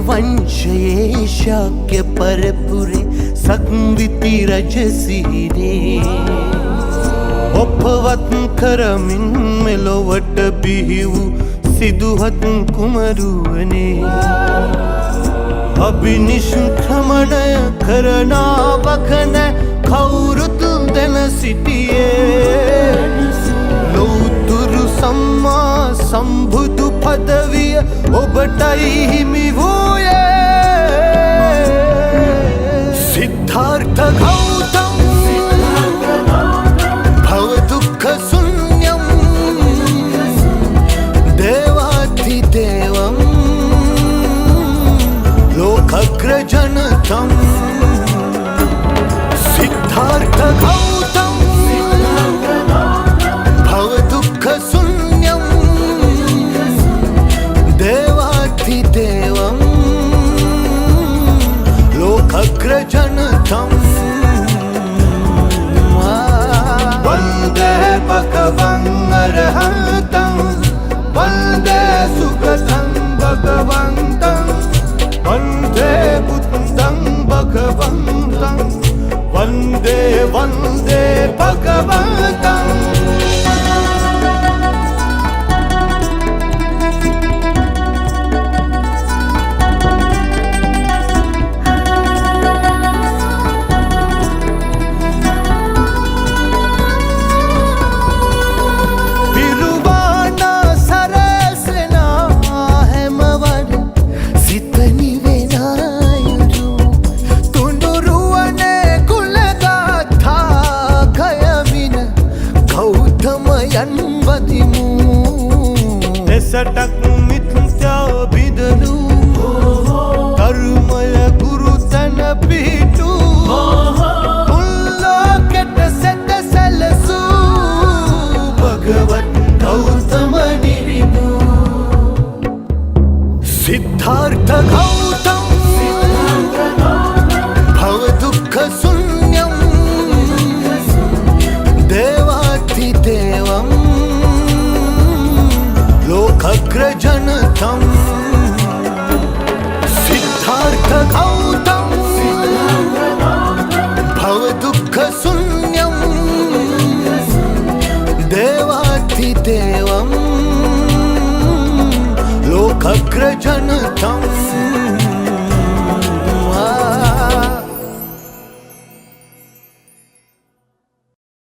वंशये शाक्य परपुरे संविति रजसीरे ඔපවත් කරමින් මෙලොවට බිහි වූ සිදුහත් කුමරුවනේ අභිනිෂ්ක්‍රමණය කරනාවක නැ කවුරුත් දැන සිටියේ ලෞතුරු සම්මා සම්බුදු පදවිය ඔබටයි හිමි වූයේ සිද්ධාර්ථ ගෞතම භව දුක්ඛ ශුන්‍යම් දේවාධිදේවම් लोकग्रजनतं सिद्धार्थ गौतम भव दुःख शून्यं देवाधिदेवं लोकग्रजनतं वन्दे भगवन् अरहतं वन्दे सुगतं भगवन्तं वन्दे बुद्धं भगवन्तं वन्दे वन्दे भगवन्तं සටක් මිත්‍යා බිදනු කර්මය ගුරු තන පිහිටු උල්ලෝකෙට සැත සැලසූ භගවත් ගෞතම නිරිමු සිද්ධාර්ථ ගෞතම භව දුක්ඛ ශුන්‍යම් දේවාධිදේවම් लोकग्रज